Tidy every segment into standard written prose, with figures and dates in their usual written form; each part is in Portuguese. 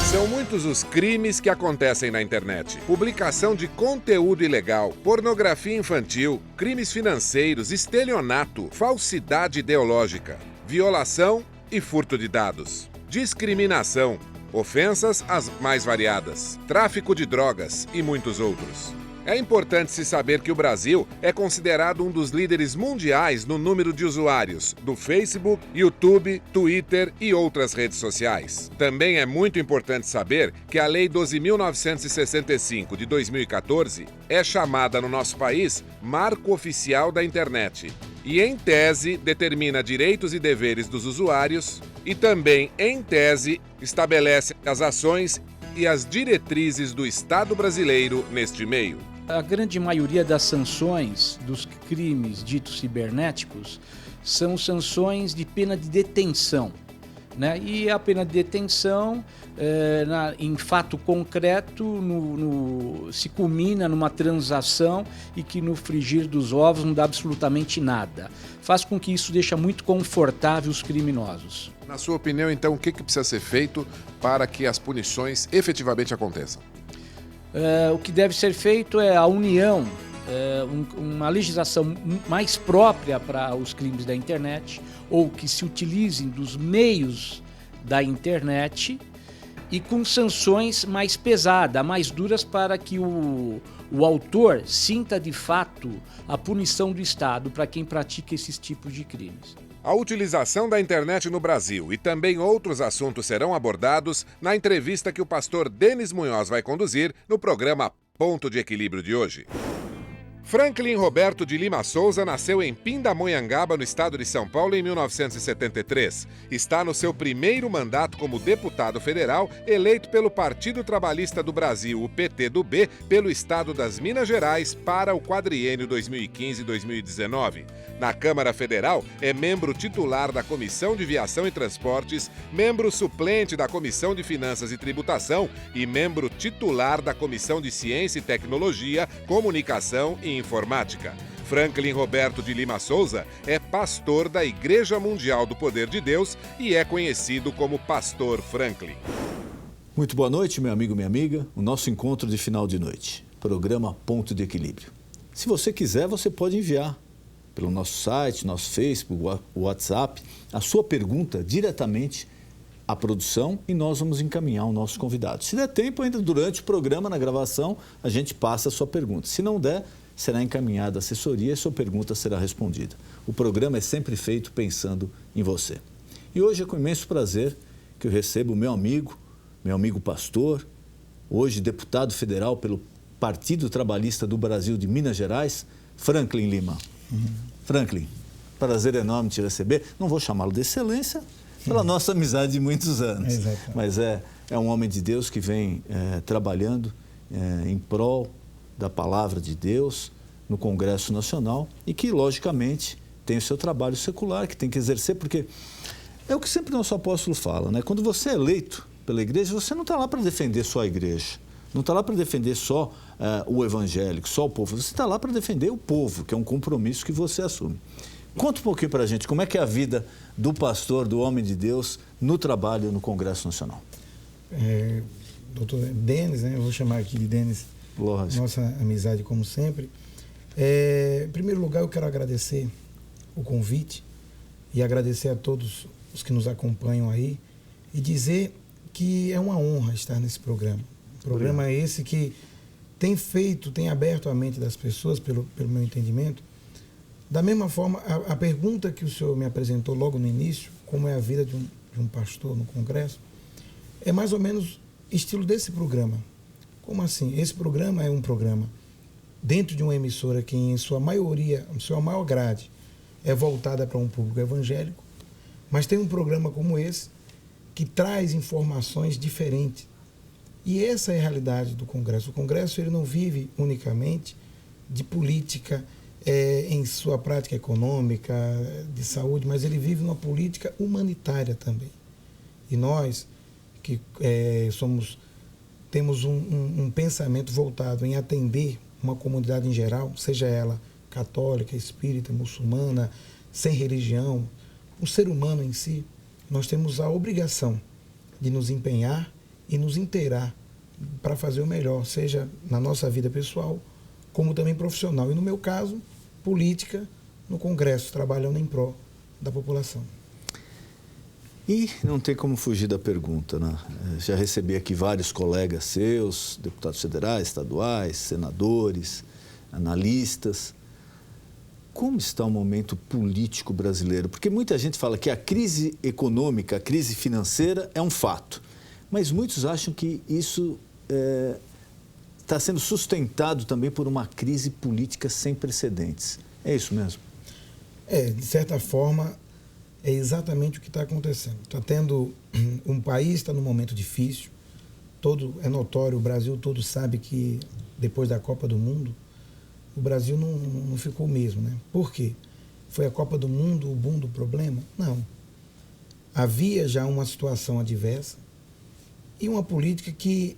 São muitos os crimes que acontecem na internet. Publicação de conteúdo ilegal, pornografia infantil, crimes financeiros, estelionato, falsidade ideológica, violação e furto de dados, discriminação, ofensas as mais variadas, tráfico de drogas e muitos outros. É importante se saber que o Brasil é considerado um dos líderes mundiais no número de usuários do Facebook, YouTube, Twitter e outras redes sociais. Também é muito importante saber que a Lei 12.965 de 2014 é chamada no nosso país Marco Oficial da Internet e, em tese, determina direitos e deveres dos usuários e também, em tese, estabelece as ações e as diretrizes do Estado brasileiro neste meio. A grande maioria das sanções dos crimes ditos cibernéticos são sanções de pena de detenção, né? E a pena de detenção, em fato concreto, se culmina numa transação e que no frigir dos ovos não dá absolutamente nada. Faz com que isso deixe muito confortável os criminosos. Na sua opinião, então, o que precisa ser feito para que as punições efetivamente aconteçam? O que deve ser feito é a união, uma legislação mais própria para os crimes da internet, ou que se utilizem dos meios da internet e com sanções mais pesadas, mais duras, para que o autor sinta de fato a punição do Estado para quem pratica esses tipos de crimes. A utilização da internet no Brasil e também outros assuntos serão abordados na entrevista que o pastor Denis Munhoz vai conduzir no programa Ponto de Equilíbrio de hoje. Franklin Roberto de Lima Souza nasceu em Pindamonhangaba, no estado de São Paulo, em 1973. Está no seu primeiro mandato como deputado federal, eleito pelo Partido Trabalhista do Brasil, o PTdoB, pelo estado das Minas Gerais para o quadriênio 2015-2019. Na Câmara Federal, é membro titular da Comissão de Viação e Transportes, membro suplente da Comissão de Finanças e Tributação e membro titular da Comissão de Ciência e Tecnologia, Comunicação e Informática. Franklin Roberto de Lima Souza é pastor da Igreja Mundial do Poder de Deus e é conhecido como Pastor Franklin. Muito boa noite, meu amigo, minha amiga. O nosso encontro de final de noite, programa Ponto de Equilíbrio. Se você quiser, você pode enviar pelo nosso site, nosso Facebook, WhatsApp, a sua pergunta diretamente à produção e nós vamos encaminhar o nosso convidado. Se der tempo, ainda durante o programa, na gravação, a gente passa a sua pergunta. Se não der, será encaminhada a assessoria e sua pergunta será respondida. O programa é sempre feito pensando em você. E hoje é com imenso prazer que eu recebo o meu amigo pastor, hoje deputado federal pelo Partido Trabalhista do Brasil de Minas Gerais, Franklin Lima. Franklin, prazer enorme te receber. Não vou chamá-lo de excelência, pela nossa amizade de muitos anos. Exatamente. Mas é um homem de Deus que vem trabalhando em prol da palavra de Deus no Congresso Nacional e que, logicamente, tem o seu trabalho secular, que tem que exercer, porque é o que sempre nosso apóstolo fala, né? Quando você é eleito pela igreja, você não está lá para defender só a igreja, não está lá para defender só o evangélico, só o povo, você está lá para defender o povo, que é um compromisso que você assume. Conta um pouquinho para a gente, como é que é a vida do pastor, do homem de Deus, no trabalho no Congresso Nacional? Doutor Denis, né? Eu vou chamar aqui de Denis, Lógico. Nossa amizade como sempre. Em primeiro lugar, eu quero agradecer o convite e agradecer a todos os que nos acompanham aí e dizer que é uma honra estar nesse programa. O programa é esse que tem aberto a mente das pessoas, pelo meu entendimento. Da mesma forma, a pergunta que o senhor me apresentou logo no início, como é a vida de um pastor no Congresso, é mais ou menos estilo desse programa. Como assim? Esse programa é um programa dentro de uma emissora que, em sua maioria, sua maior grade, é voltada para um público evangélico, mas tem um programa como esse que traz informações diferentes. E essa é a realidade do Congresso. O Congresso ele não vive unicamente de política em sua prática econômica, de saúde, mas ele vive uma política humanitária também. E nós, que temos um pensamento voltado em atender uma comunidade em geral, seja ela católica, espírita, muçulmana, sem religião, o ser humano em si, nós temos a obrigação de nos empenhar e nos inteirar para fazer o melhor, seja na nossa vida pessoal, como também profissional. E no meu caso, política, no Congresso, trabalhando em prol da população. E não tem como fugir da pergunta, né? Já recebi aqui vários colegas seus, deputados federais, estaduais, senadores, analistas. Como está o momento político brasileiro? Porque muita gente fala que a crise econômica, a crise financeira é um fato, mas muitos acham que isso está sendo sustentado também por uma crise política sem precedentes. É isso mesmo? De certa forma, é exatamente o que está acontecendo. Está tendo um país, está num momento difícil, é notório, o Brasil todo sabe que depois da Copa do Mundo, o Brasil não ficou o mesmo, né? Por quê? Foi a Copa do Mundo o boom do problema? Não. Havia já uma situação adversa e uma política que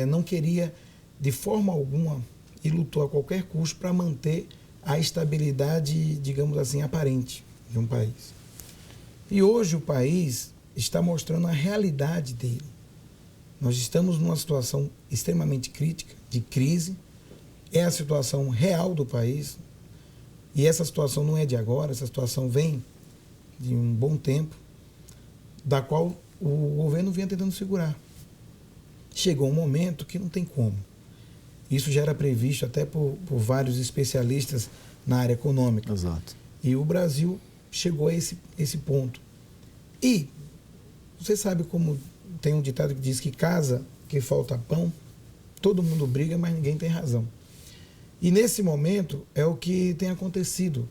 não queria de forma alguma e lutou a qualquer custo para manter a estabilidade, digamos assim, aparente de um país. E hoje o país está mostrando a realidade dele. Nós estamos numa situação extremamente crítica, de crise. É a situação real do país. E essa situação não é de agora, essa situação vem de um bom tempo, da qual o governo vinha tentando segurar. Chegou um momento que não tem como. Isso já era previsto até por vários especialistas na área econômica. Exato. E o Brasil chegou a esse ponto. E você sabe como tem um ditado que diz que casa que falta pão, todo mundo briga, mas ninguém tem razão. E nesse momento é o que tem acontecido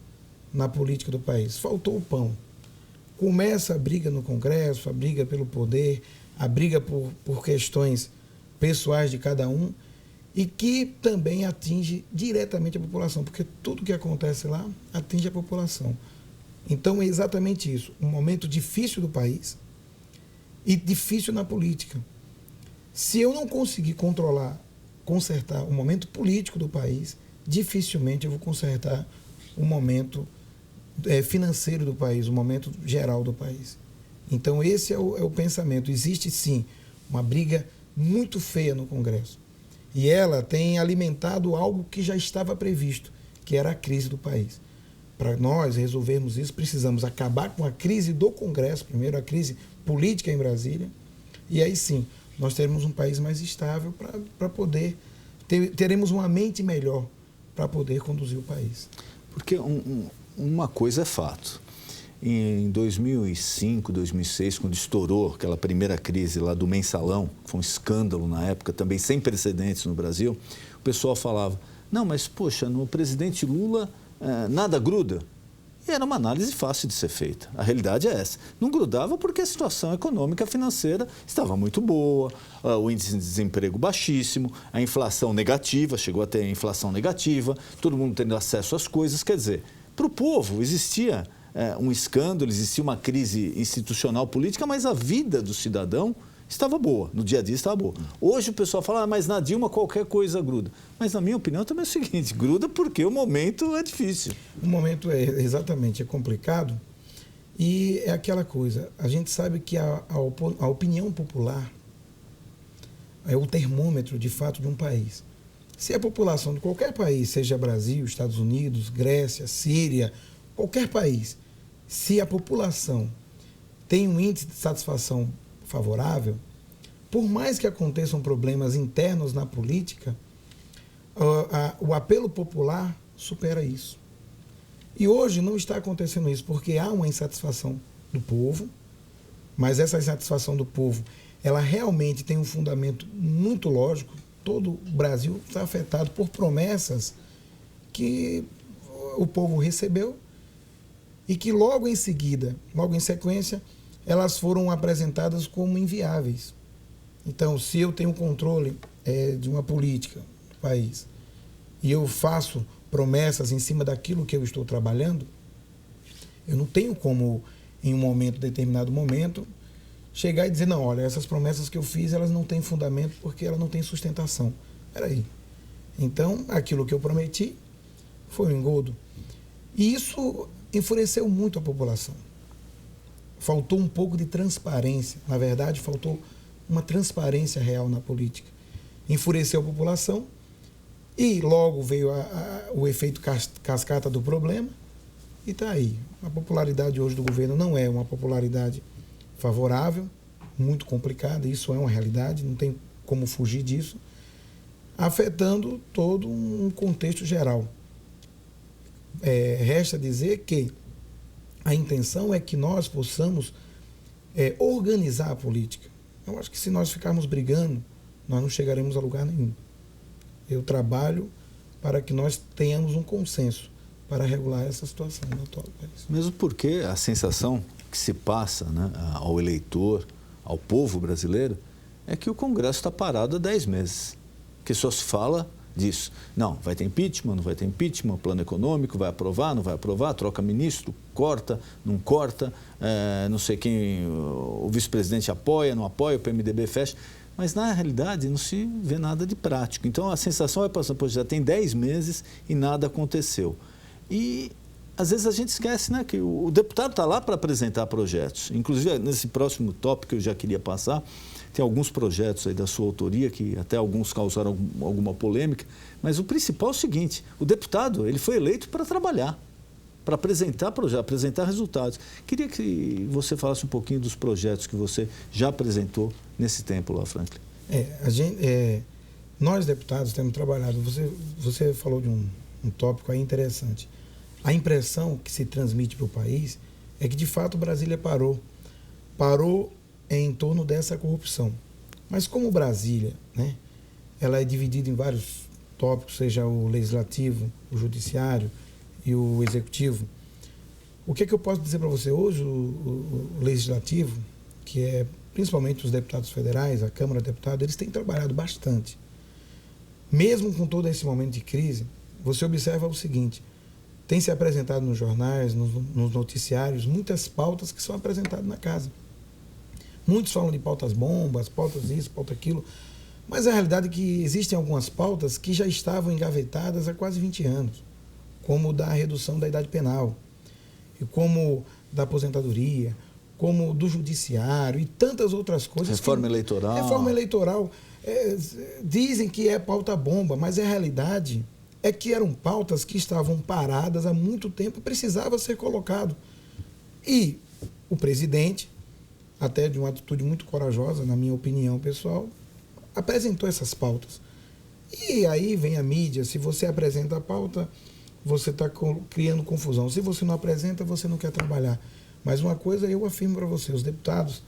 na política do país. Faltou o pão. Começa a briga no Congresso, a briga pelo poder, a briga por questões pessoais de cada um e que também atinge diretamente a população, porque tudo que acontece lá atinge a população. Então é exatamente isso, um momento difícil do país e difícil na política. Se eu não conseguir consertar o momento político do país, dificilmente eu vou consertar o momento financeiro do país, o momento geral do país. Então esse é o pensamento. Existe sim uma briga muito feia no Congresso e ela tem alimentado algo que já estava previsto, que era a crise do país. Para nós resolvermos isso, precisamos acabar com a crise do Congresso, primeiro a crise política em Brasília, e aí sim, nós teremos um país mais estável para poder, teremos uma mente melhor para poder conduzir o país. Porque uma coisa é fato. Em 2005, 2006, quando estourou aquela primeira crise lá do mensalão, que foi um escândalo na época, também sem precedentes no Brasil, o pessoal falava, não, mas poxa, no presidente Lula nada gruda. E era uma análise fácil de ser feita. A realidade é essa. Não grudava porque a situação econômica financeira estava muito boa, o índice de desemprego baixíssimo, a inflação negativa, chegou a ter inflação negativa, todo mundo tendo acesso às coisas. Quer dizer, para o povo existia um escândalo, existia uma crise institucional política, mas a vida do cidadão estava boa, no dia a dia estava boa. Hoje o pessoal fala, mas na Dilma qualquer coisa gruda. Mas na minha opinião também é o seguinte, gruda porque o momento é difícil. O momento é complicado e é aquela coisa, a gente sabe que a opinião popular é o termômetro de fato de um país. Se a população de qualquer país, seja Brasil, Estados Unidos, Grécia, Síria, qualquer país, se a população tem um índice de satisfação favorável, por mais que aconteçam problemas internos na política, o apelo popular supera isso. E hoje não está acontecendo isso, porque há uma insatisfação do povo, mas essa insatisfação do povo, ela realmente tem um fundamento muito lógico. Todo o Brasil está afetado por promessas que o povo recebeu e que logo em seguida, logo em sequência, elas foram apresentadas como inviáveis. Então, se eu tenho controle de uma política do país e eu faço promessas em cima daquilo que eu estou trabalhando, eu não tenho como, em um determinado momento, chegar e dizer, não, olha, essas promessas que eu fiz, elas não têm fundamento porque elas não têm sustentação. Peraí. Então, aquilo que eu prometi foi um engodo. E isso enfureceu muito a população. Faltou um pouco de transparência. Na verdade, faltou uma transparência real na política. Enfureceu a população e logo veio o efeito cascata do problema e está aí. A popularidade hoje do governo não é uma popularidade favorável, muito complicada, isso é uma realidade, não tem como fugir disso, afetando todo um contexto geral. Resta dizer que a intenção é que nós possamos organizar a política. Eu acho que se nós ficarmos brigando, nós não chegaremos a lugar nenhum. Eu trabalho para que nós tenhamos um consenso para regular essa situação no atual país. Mesmo porque a sensação que se passa, né, ao eleitor, ao povo brasileiro, é que o Congresso está parado há 10 meses. Que só se fala disso. Não, vai ter impeachment, não vai ter impeachment, plano econômico, vai aprovar, não vai aprovar, troca ministro, corta, não corta, não sei quem, o vice-presidente apoia, não apoia, o PMDB fecha. Mas, na realidade, não se vê nada de prático. Então, a sensação é passando por já tem 10 meses e nada aconteceu. E, às vezes, a gente esquece, né, que o deputado está lá para apresentar projetos. Inclusive, nesse próximo tópico que eu já queria passar, tem alguns projetos aí da sua autoria, que até alguns causaram alguma polêmica, mas o principal é o seguinte, o deputado ele foi eleito para trabalhar, para apresentar projetos, apresentar resultados. Queria que você falasse um pouquinho dos projetos que você já apresentou nesse tempo lá, Franklin. Nós, deputados, temos trabalhado. Você falou de um tópico aí interessante. A impressão que se transmite para o país é que, de fato, Brasília parou em torno dessa corrupção. Mas como Brasília, né, ela é dividida em vários tópicos, seja o legislativo, o judiciário e o executivo, o que eu posso dizer para você hoje? O legislativo, que é principalmente os deputados federais, a Câmara de Deputados, eles têm trabalhado bastante. Mesmo com todo esse momento de crise, você observa o seguinte, tem se apresentado nos jornais, nos noticiários, muitas pautas que são apresentadas na casa. Muitos falam de pautas bombas, pautas isso, pauta aquilo, mas a realidade é que existem algumas pautas que já estavam engavetadas há quase 20 anos, como da redução da idade penal, e como da aposentadoria, como do judiciário e tantas outras coisas. Reforma eleitoral. Reforma eleitoral. Dizem que é pauta bomba, mas a realidade é que eram pautas que estavam paradas há muito tempo e precisava ser colocado. E o presidente, até de uma atitude muito corajosa, na minha opinião pessoal, apresentou essas pautas. E aí vem a mídia, se você apresenta a pauta, você está criando confusão. Se você não apresenta, você não quer trabalhar. Mas uma coisa eu afirmo para você, os deputados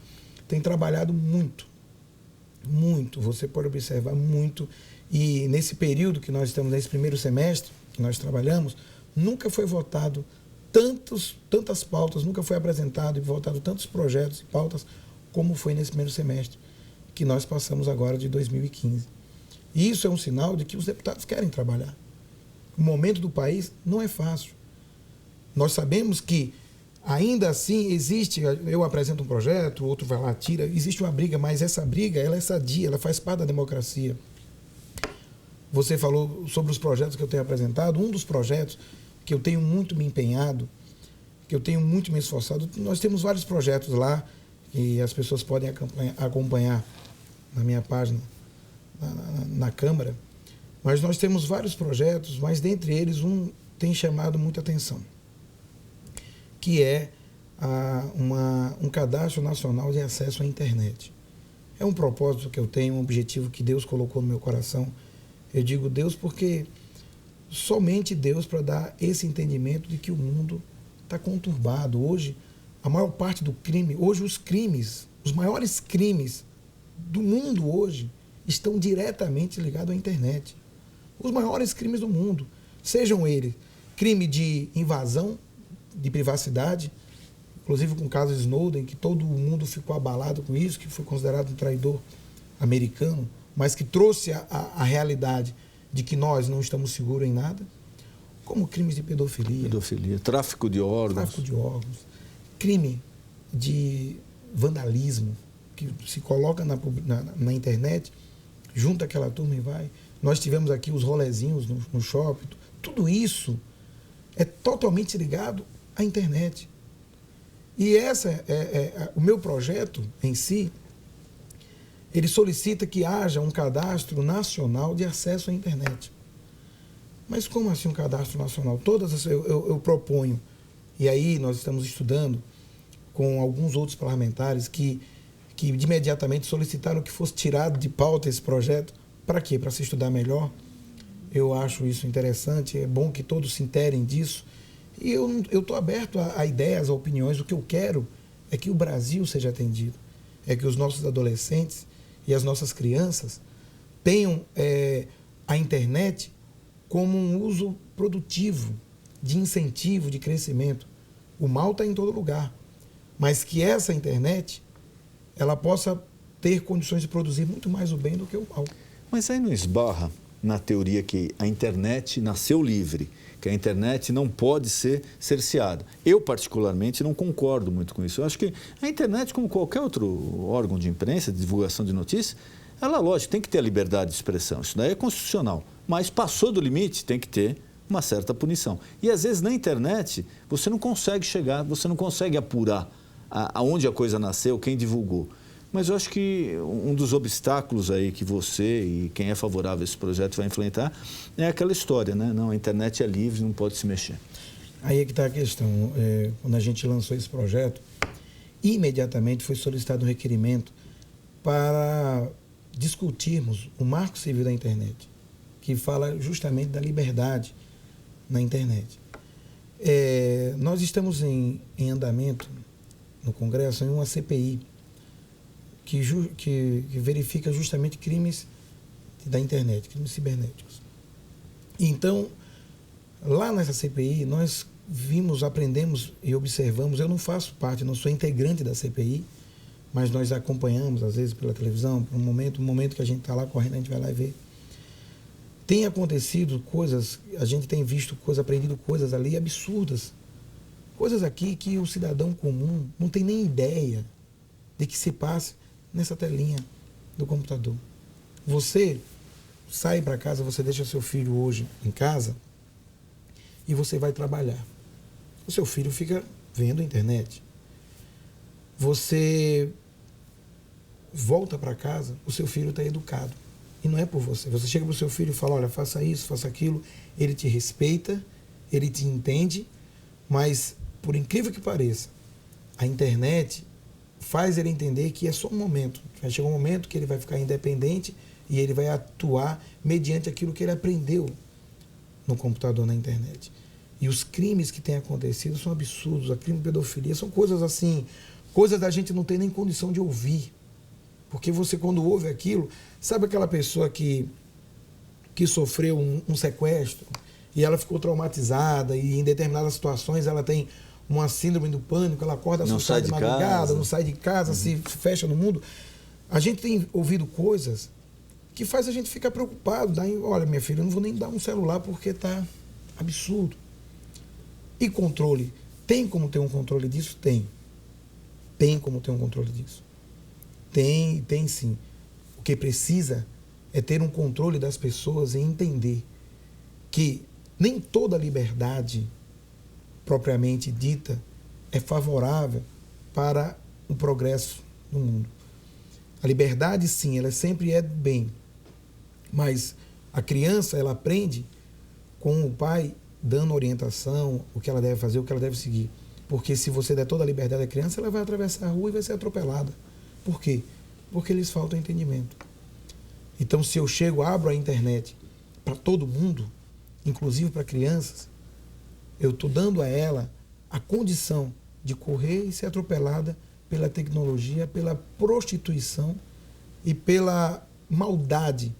têm trabalhado muito, muito, você pode observar muito, e nesse período que nós estamos, nesse primeiro semestre que nós trabalhamos, nunca foi votado tantas pautas, nunca foi apresentado e votado tantos projetos e pautas como foi nesse primeiro semestre que nós passamos agora de 2015. E isso é um sinal de que os deputados querem trabalhar. O momento do país não é fácil. Nós sabemos que ainda assim existe, eu apresento um projeto, o outro vai lá, tira, existe uma briga, mas essa briga, ela é sadia, ela faz parte da democracia. Você falou sobre os projetos que eu tenho apresentado, um dos projetos que eu tenho muito me empenhado, que eu tenho muito me esforçado. Nós temos vários projetos lá e as pessoas podem acompanhar na minha página, na Câmara. Mas nós temos vários projetos, mas dentre eles um tem chamado muita atenção, que é um cadastro nacional de acesso à internet. É um propósito que eu tenho, um objetivo que Deus colocou no meu coração. Eu digo Deus porque somente Deus para dar esse entendimento de que o mundo está conturbado. Hoje, a maior parte do crime, hoje os crimes, os maiores crimes do mundo hoje estão diretamente ligados à internet. Os maiores crimes do mundo, sejam eles crime de invasão de privacidade, inclusive com o caso Snowden, que todo mundo ficou abalado com isso, que foi considerado um traidor americano, mas que trouxe a realidade de que nós não estamos seguros em nada, como crimes de pedofilia, tráfico de órgãos, crime de vandalismo, que se coloca na internet, junta aquela turma e vai. Nós tivemos aqui os rolezinhos no shopping, tudo isso é totalmente ligado à internet. E o meu projeto em si, ele solicita que haja um cadastro nacional de acesso à internet. Mas como assim um cadastro nacional? Eu proponho, e aí nós estamos estudando com alguns outros parlamentares que imediatamente solicitaram que fosse tirado de pauta esse projeto. Para quê? Para se estudar melhor. Eu acho isso interessante, é bom que todos se interem disso. E eu estou aberto a ideias, a opiniões. O que eu quero é que o Brasil seja atendido. É que os nossos adolescentes e as nossas crianças tenham a internet como um uso produtivo, de incentivo, de crescimento. O mal está em todo lugar. Mas que essa internet ela possa ter condições de produzir muito mais o bem do que o mal. Mas aí não esbarra na teoria que a internet nasceu livre, que a internet não pode ser cerceada. Eu, particularmente, não concordo muito com isso. Eu acho que a internet, como qualquer outro órgão de imprensa, de divulgação de notícias, ela, lógico, tem que ter a liberdade de expressão. Isso daí é constitucional. Mas passou do limite, tem que ter uma certa punição. E, às vezes, na internet, você não consegue chegar, você não consegue apurar aonde a coisa nasceu, quem divulgou. Mas eu acho que um dos obstáculos aí que você e quem é favorável a esse projeto vai enfrentar é aquela história, né? Não, a internet é livre, não pode se mexer. Aí é que está a questão. Quando a gente lançou esse projeto, imediatamente foi solicitado um requerimento para discutirmos o Marco Civil da Internet, que fala justamente da liberdade na internet. Nós estamos em andamento no Congresso em uma CPI que verifica justamente crimes da internet, crimes cibernéticos. Então, lá nessa CPI, nós vimos, aprendemos e observamos. Eu não faço parte, não sou integrante da CPI, mas nós acompanhamos, às vezes, pela televisão, por um momento que a gente está lá correndo, a gente vai lá e vê. Tem acontecido coisas, a gente tem visto coisas, aprendido coisas ali absurdas. Coisas aqui que o cidadão comum não tem nem ideia de que se passe nessa telinha do computador. Você sai para casa, você deixa seu filho hoje em casa e você vai trabalhar. O seu filho fica vendo a internet. Você volta para casa, o seu filho está educado. E não é por você. Você chega para o seu filho e fala, olha, faça isso, faça aquilo. Ele te respeita, ele te entende, mas, por incrível que pareça, a internet faz ele entender que é só um momento. Vai chegar um momento que ele vai ficar independente e ele vai atuar mediante aquilo que ele aprendeu no computador, na internet. E os crimes que têm acontecido são absurdos. A crime de pedofilia são coisas assim, coisas da gente não tem nem condição de ouvir. Porque você, quando ouve aquilo, sabe aquela pessoa que sofreu um sequestro e ela ficou traumatizada e em determinadas situações ela tem uma síndrome do pânico, ela acorda assustada de madrugada, não sai de casa, se fecha no mundo. A gente tem ouvido coisas que faz a gente ficar preocupado. Olha, minha filha, eu não vou nem dar um celular porque está absurdo. E controle? Tem como ter um controle disso? Tem. Tem como ter um controle disso. Tem sim. O que precisa é ter um controle das pessoas e entender que nem toda liberdade propriamente dita é favorável para o progresso do mundo. A liberdade, sim, ela sempre é bem, mas a criança, ela aprende com o pai dando orientação, o que ela deve fazer, o que ela deve seguir. Porque se você der toda a liberdade à criança, ela vai atravessar a rua e vai ser atropelada. Por quê? Porque lhes falta entendimento. Então, se eu abro a internet para todo mundo, inclusive para crianças, eu estou dando a ela a condição de correr e ser atropelada pela tecnologia, pela prostituição e pela maldade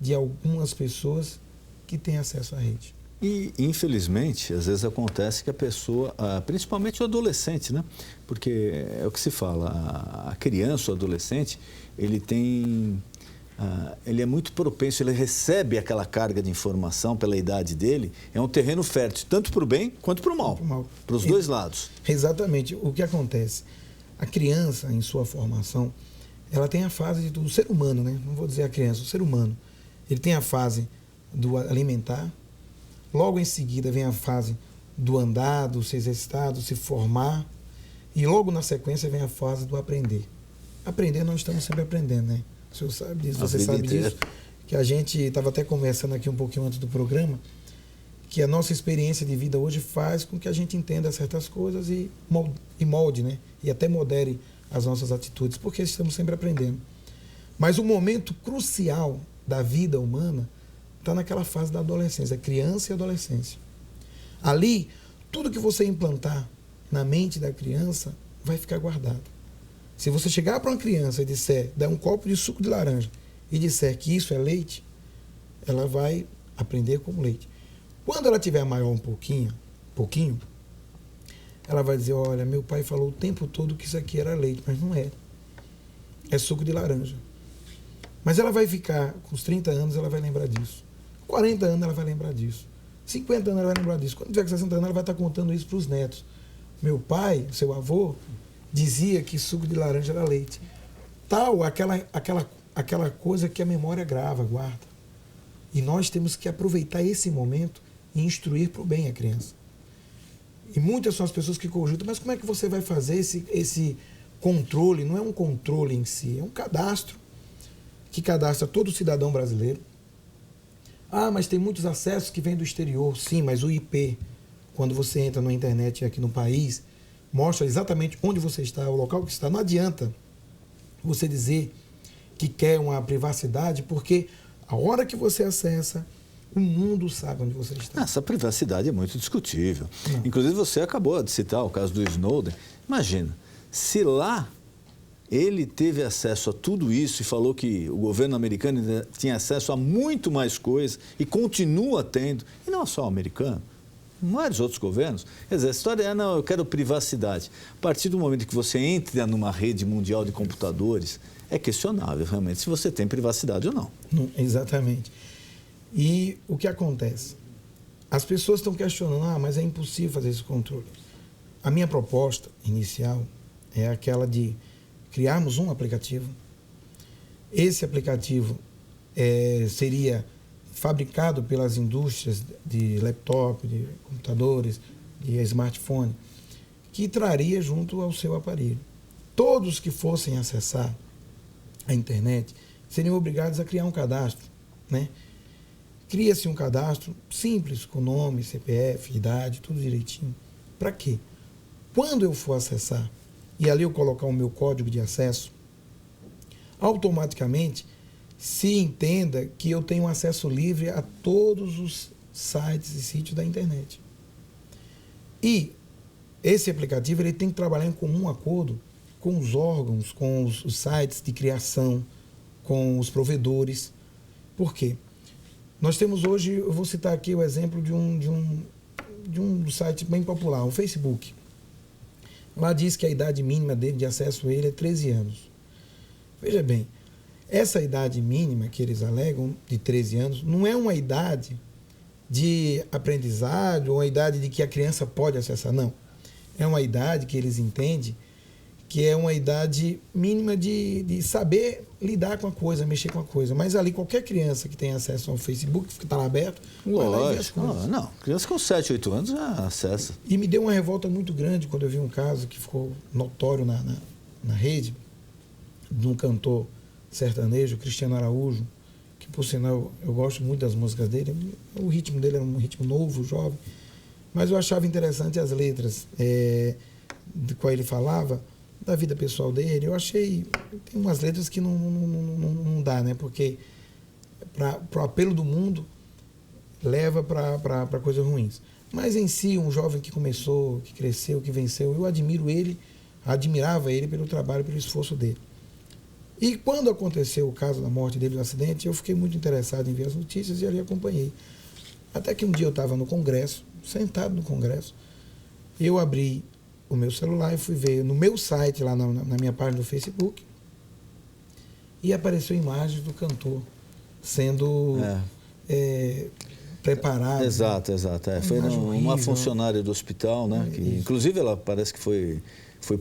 de algumas pessoas que têm acesso à rede. E, infelizmente, às vezes acontece que a pessoa, principalmente o adolescente, né? Porque é o que se fala, a criança, o adolescente, ele é muito propenso, ele recebe aquela carga de informação pela idade dele, é um terreno fértil, tanto para o bem quanto para o mal, para os dois lados. Exatamente. O que acontece? A criança, em sua formação, ela tem a fase do ser humano, né? Não vou dizer a criança, o ser humano. Ele tem a fase do alimentar, logo em seguida vem a fase do andar, do se exercitar, do se formar, e logo na sequência vem a fase do aprender. Aprender, nós estamos sempre aprendendo, né? O senhor sabe disso, você sabe disso. Que a gente estava até conversando aqui um pouquinho antes do programa, que a nossa experiência de vida hoje faz com que a gente entenda certas coisas e molde, né? E até modere as nossas atitudes, porque estamos sempre aprendendo. Mas o momento crucial da vida humana está naquela fase da adolescência, criança e adolescência. Ali, tudo que você implantar na mente da criança vai ficar guardado. Se você chegar para uma criança e disser, dar um copo de suco de laranja e disser que isso é leite, ela vai aprender como leite. Quando ela tiver maior um pouquinho, ela vai dizer, olha, meu pai falou o tempo todo que isso aqui era leite, mas não é. É suco de laranja. Mas ela vai ficar, com os 30 anos, ela vai lembrar disso. 40 anos, ela vai lembrar disso. 50 anos, ela vai lembrar disso. Quando tiver 60 anos, ela vai estar contando isso para os netos. Meu pai, seu avô, dizia que suco de laranja era leite. Tal, aquela coisa que a memória grava, guarda. E nós temos que aproveitar esse momento e instruir para o bem a criança. E muitas são as pessoas que cogitam, mas como é que você vai fazer esse controle? Não é um controle em si, é um cadastro que cadastra todo cidadão brasileiro. Ah, mas tem muitos acessos que vêm do exterior. Sim, mas o IP, quando você entra na internet aqui no país, mostra exatamente onde você está, o local que está. Não adianta você dizer que quer uma privacidade, porque a hora que você acessa, o mundo sabe onde você está. Essa privacidade é muito discutível. Não. Inclusive, você acabou de citar o caso do Snowden. Imagina, se lá ele teve acesso a tudo isso e falou que o governo americano tinha acesso a muito mais coisas e continua tendo, e não só o americano, vários outros governos. Quer dizer, a história é, não, eu quero privacidade. A partir do momento que você entra numa rede mundial de computadores, é questionável realmente se você tem privacidade ou não. Exatamente. E o que acontece? As pessoas estão questionando, mas é impossível fazer esse controle. A minha proposta inicial é aquela de criarmos um aplicativo. Esse aplicativo seria fabricado pelas indústrias de laptop, de computadores, de smartphone, que traria junto ao seu aparelho. Todos que fossem acessar a internet seriam obrigados a criar um cadastro, né? Cria-se um cadastro simples, com nome, CPF, idade, tudo direitinho. Para quê? Quando eu for acessar e ali eu colocar o meu código de acesso, automaticamente se entenda que eu tenho acesso livre a todos os sites e sítios da internet. E esse aplicativo ele tem que trabalhar em comum acordo com os órgãos, com os sites de criação, com os provedores. Por quê? Nós temos hoje, eu vou citar aqui o exemplo de um site bem popular, o Facebook. Lá diz que a idade mínima dele, de acesso a ele, é 13 anos. Veja bem, essa idade mínima que eles alegam, de 13 anos, não é uma idade de aprendizado, ou uma idade de que a criança pode acessar, não. É uma idade que eles entendem que é uma idade mínima de saber lidar com a coisa, mexer com a coisa. Mas ali, qualquer criança que tem acesso ao Facebook, que está lá aberto, vai lá e vê as coisas. Não, criança com 7, 8 anos já acessa. E me deu uma revolta muito grande quando eu vi um caso que ficou notório na rede, de um cantor sertanejo, Cristiano Araújo, que, por sinal, eu gosto muito das músicas dele. O ritmo dele era um ritmo novo, jovem, mas eu achava interessante as letras de qual ele falava, da vida pessoal dele. Eu achei, tem umas letras que não dá, né? Porque para o apelo do mundo leva para coisas ruins. Mas em si, um jovem que começou, que cresceu, que venceu, eu admirava ele pelo trabalho, pelo esforço dele. E quando aconteceu o caso da morte dele, do acidente, eu fiquei muito interessado em ver as notícias e ali acompanhei. Até que um dia eu estava no Congresso, sentado no Congresso, eu abri o meu celular e fui ver no meu site, lá na minha página do Facebook, e apareceu imagens do cantor sendo preparado. Exato. Foi uma funcionária do hospital, né? Que, inclusive, ela parece que foi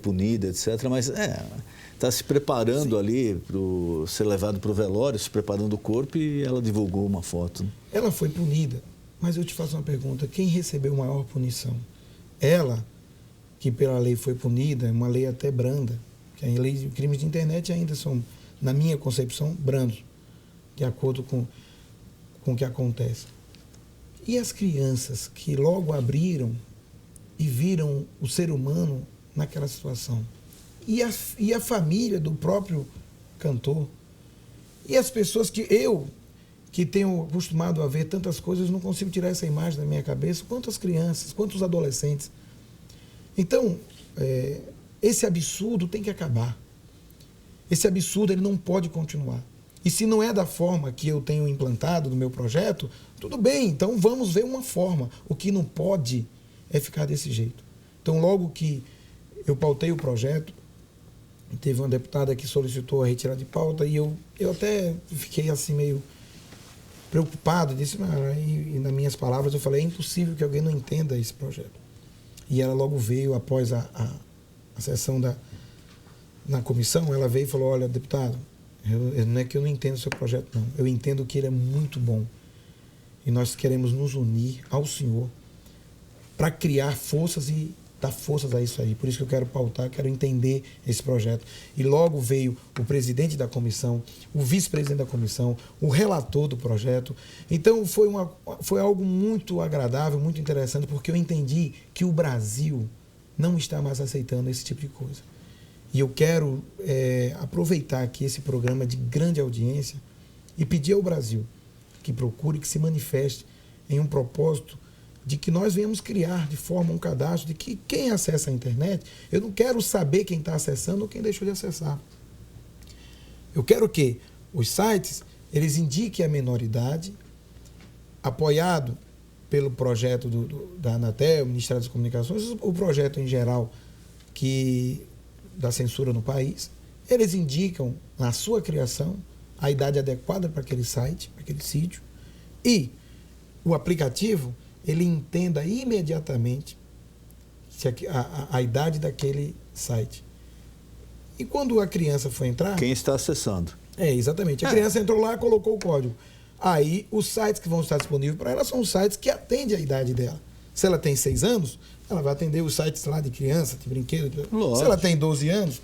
punida, etc. Mas está se preparando ali para ser levado para o velório, se preparando o corpo, e ela divulgou uma foto. Né? Ela foi punida, mas eu te faço uma pergunta: quem recebeu maior punição? Ela, que pela lei foi punida, uma lei até branda, que a lei de crimes de internet ainda são na minha concepção, brandos, de acordo com o que acontece. E as crianças que logo abriram e viram o ser humano naquela situação? E a família do próprio cantor? E as pessoas que tenho acostumado a ver tantas coisas, não consigo tirar essa imagem da minha cabeça? Quantas crianças, quantos adolescentes? Então, esse absurdo tem que acabar. Esse absurdo ele não pode continuar. E se não é da forma que eu tenho implantado no meu projeto, tudo bem, então vamos ver uma forma. O que não pode é ficar desse jeito. Então, logo que eu pautei o projeto, teve uma deputada que solicitou a retirada de pauta e eu até fiquei assim meio preocupado, disse, e nas minhas palavras eu falei, é impossível que alguém não entenda esse projeto. E ela logo veio, após a sessão na comissão, ela veio e falou, olha, deputado, não é que eu não entendo o seu projeto, não. Eu entendo que ele é muito bom. E nós queremos nos unir ao senhor para criar forças e dar forças a isso aí. Por isso que eu quero pautar, quero entender esse projeto. E logo veio o presidente da comissão, o vice-presidente da comissão, o relator do projeto. Então foi algo muito agradável, muito interessante, porque eu entendi que o Brasil não está mais aceitando esse tipo de coisa. E eu quero aproveitar aqui esse programa de grande audiência e pedir ao Brasil que procure, que se manifeste em um propósito de que nós venhamos criar de forma um cadastro de que quem acessa a internet, eu não quero saber quem está acessando ou quem deixou de acessar. Eu quero que os sites, eles indiquem a menoridade, apoiado pelo projeto da Anatel, Ministério das Comunicações, o projeto em geral da censura no país, eles indicam na sua criação a idade adequada para aquele site, para aquele sítio, e o aplicativo ele entenda imediatamente a idade daquele site. E quando a criança for entrar... Quem está acessando. Exatamente. A criança entrou lá, colocou o código. Aí, os sites que vão estar disponíveis para ela são os sites que atendem a idade dela. Se ela tem 6 anos, ela vai atender os sites lá de criança, de brinquedo. Lógico. Se ela tem 12 anos,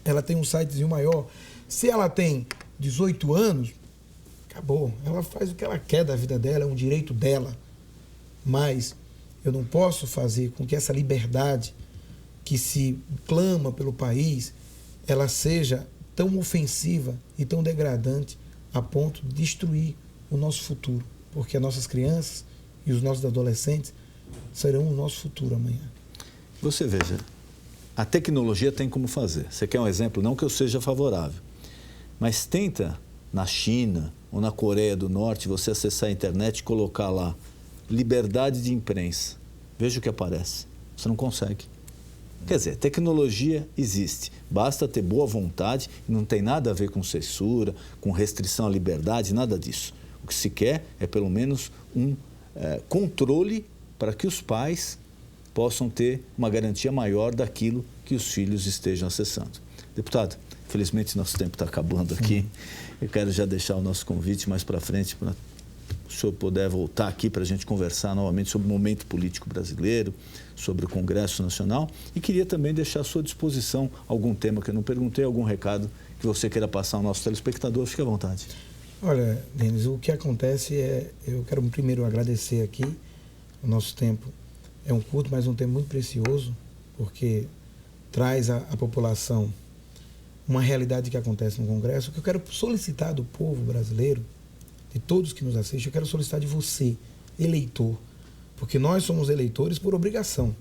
ela tem um sitezinho maior. Se ela tem 18 anos, acabou. Ela faz o que ela quer da vida dela, é um direito dela. Mas eu não posso fazer com que essa liberdade que se clama pelo país, ela seja tão ofensiva e tão degradante a ponto de destruir o nosso futuro. Porque as nossas crianças e os nossos adolescentes serão o nosso futuro amanhã. Você veja, a tecnologia tem como fazer. Você quer um exemplo? Não que eu seja favorável, mas tenta na China ou na Coreia do Norte você acessar a internet e colocar lá liberdade de imprensa. Veja o que aparece. Você não consegue. Quer dizer, tecnologia existe. Basta ter boa vontade, não tem nada a ver com censura, com restrição à liberdade, nada disso. O que se quer é pelo menos um controle para que os pais possam ter uma garantia maior daquilo que os filhos estejam acessando. Deputado, infelizmente nosso tempo está acabando aqui. Eu quero já deixar o nosso convite mais para frente para o senhor puder voltar aqui para a gente conversar novamente sobre o momento político brasileiro, sobre o Congresso Nacional, e queria também deixar à sua disposição algum tema que eu não perguntei, algum recado que você queira passar ao nosso telespectador, fique à vontade. Olha, Denis, o que acontece eu quero primeiro agradecer aqui, o nosso tempo é um curto, mas um tempo muito precioso, porque traz à população uma realidade que acontece no Congresso. O que eu quero solicitar do povo brasileiro, de todos que nos assistem, eu quero solicitar de você, eleitor, porque nós somos eleitores por obrigação.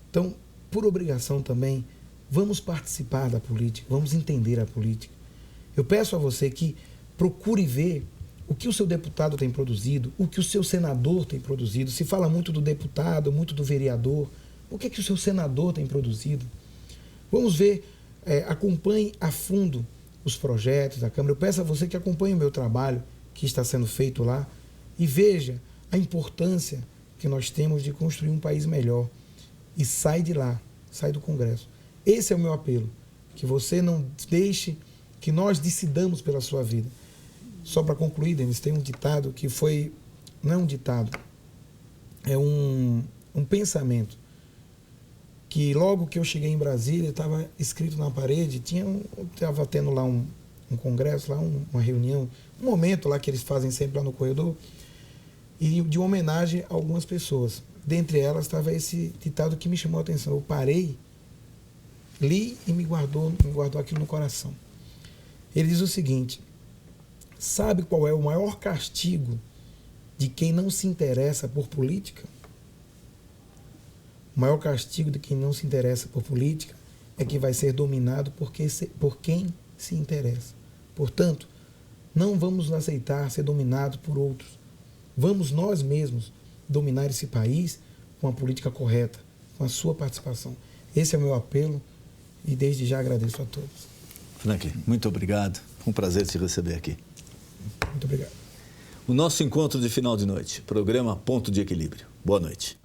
Então, por obrigação também, vamos participar da política, vamos entender a política. Eu peço a você que procure ver o que o seu deputado tem produzido, o que o seu senador tem produzido. Se fala muito do deputado, muito do vereador. O que o seu senador tem produzido? Vamos ver, acompanhe a fundo os projetos da Câmara. Eu peço a você que acompanhe o meu trabalho que está sendo feito lá e veja a importância que nós temos de construir um país melhor. E sai de lá, sai do Congresso. Esse é o meu apelo, que você não deixe que nós decidamos pela sua vida. Só para concluir, Denis, tem um ditado que foi, não é um ditado, é um pensamento que logo que eu cheguei em Brasília, estava escrito na parede, estava tendo lá um congresso, lá uma reunião, um momento lá que eles fazem sempre lá no corredor, e de homenagem a algumas pessoas. Dentre elas estava esse ditado que me chamou a atenção. Eu parei, li e me guardou aquilo no coração. Ele diz o seguinte: sabe qual é o maior castigo de quem não se interessa por política? O maior castigo de quem não se interessa por política é que vai ser dominado por quem se interessa. Portanto, não vamos aceitar ser dominados por outros. Vamos nós mesmos dominar esse país com a política correta, com a sua participação. Esse é o meu apelo e desde já agradeço a todos. Franklin, muito obrigado. Foi um prazer te receber aqui. Muito obrigado. O nosso encontro de final de noite, programa Ponto de Equilíbrio. Boa noite.